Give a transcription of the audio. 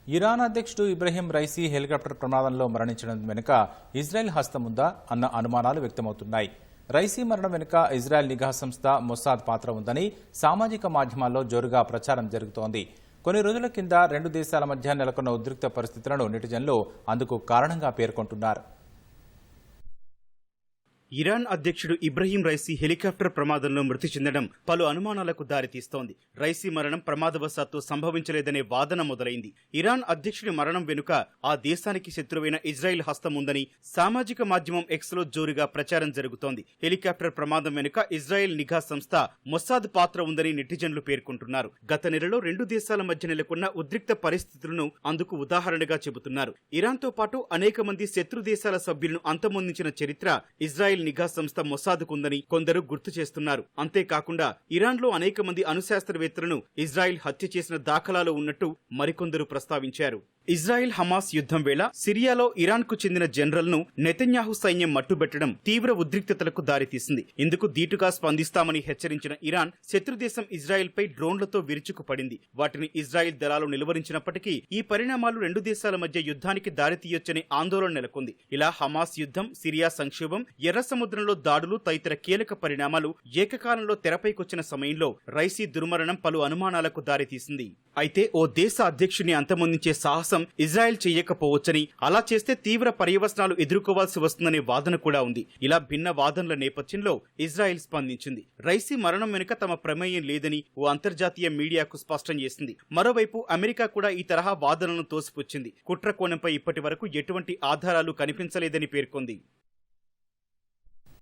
Iran అధ్యక్షుడు Ebrahim Raisi helicopter ప్రమాదంలో మరణించడం వెనుక ఇజ్రాయెల్ హస్తం ఉందా అన్న అనుమానాలు వ్యక్తమవుతున్నాయి. రైసీ మరణం వెనుక ఇజ్రాయెల్ నిఘా సంస్థ మొసాద్ పాత్ర ఉందని సామాజిక మాధ్యమాల్లో జోరుగా ప్రచారం జరుగుతోంది. కొన్ని రోజుల కింద రెండు దేశాల మధ్య నెలకొన్న ఉద్రిక్త పరిస్థితులను నెటిజన్లు అందుకు కారణంగా పేర్కొంటున్నారు. ఇరాన్ అధ్యక్షుడు ఇబ్రహీం రైసీ హెలికాప్టర్ ప్రమాదంలో మృతి చెందడం పలు అనుమానాలకు దారితీస్తోంది. రైసీ మరణం ప్రమాదవశాత్తు సంభవించలేదనే వాదన మొదలైంది. ఇరాన్ అధ్యక్షుడి మరణం వెనుక ఆ దేశానికి శత్రువైన ఇజ్రాయెల్ హస్తం ఉందని సామాజిక మాధ్యమం ఎక్స్ లో జోరుగా ప్రచారం జరుగుతోంది. హెలికాప్టర్ ప్రమాదం వెనుక ఇజ్రాయెల్ నిఘా సంస్థ మొసాద్ పాత్ర ఉందని నెటిజన్లు పేర్కొంటున్నారు. గత నెలలో రెండు దేశాల మధ్య నెలకొన్న ఉద్రిక్త పరిస్థితులను అందుకు ఉదాహరణగా చెబుతున్నారు. ఇరాన్తో పాటు అనేక మంది శత్రు దేశాల సభ్యులను అంతమొందించిన చరిత్ర ఇజ్రాయెల్ నిఘా సంస్థ మొసాద్కు ఉందని కొందరు గుర్తు చేస్తున్నారు. అంతేకాకుండా ఇరాన్లో అనేక మంది అణుశాస్త్రవేత్తలను ఇజ్రాయెల్ హత్య చేసిన దాఖలాలు ఉన్నట్టు మరికొందరు ప్రస్తావించారు. ఇజ్రాయెల్ హమాస్ యుద్ధం వేళ సిరియాలో ఇరాన్ కు చెందిన జనరల్ ను నెతన్యాహు సైన్యం మట్టుబెట్టడం తీవ్ర ఉద్రిక్తతలకు దారితీసింది. ఇందుకు ధీటుగా స్పందిస్తామని హెచ్చరించిన ఇరాన్ శత్రుదేశం ఇజ్రాయెల్ పై డ్రోన్లతో విరుచుకుపడింది. వాటిని ఇజ్రాయెల్ దళాలు నిలువరించినప్పటికీ ఈ పరిణామాలు రెండు దేశాల మధ్య యుద్ధానికి దారితీయొచ్చనే ఆందోళన నెలకొంది. ఇలా హమాస్ యుద్ధం, సిరియా సంక్షోభం, ఎర్ర సముద్రంలో దాడులు తదితర కీలక పరిణామాలు ఏకకాలంలో తెరపైకొచ్చిన సమయంలో రైసీ దుర్మరణం పలు అనుమానాలకు దారితీసింది. అయితే ఓ దేశ అధ్యక్షుడిని అంతమొందించే సాహసం ఇజ్రాయెల్ చేయకపోవచ్చని, అలా చేస్తే తీవ్ర పర్యవసనాలు ఎదుర్కోవాల్సి వస్తుందనే వాదన కూడా ఉంది. ఇలా భిన్న వాదనల నేపథ్యంలో ఇజ్రాయెల్ స్పందించింది. రైసీ మరణం వెనుక తమ ప్రమేయం లేదని ఓ అంతర్జాతీయ మీడియాకు స్పష్టం చేసింది. మరోవైపు అమెరికా కూడా ఈ తరహా వాదనలను తోసిపుచ్చింది. కుట్ర కోణంపై ఇప్పటి వరకు ఎటువంటి ఆధారాలు కనిపించలేదని పేర్కొంది.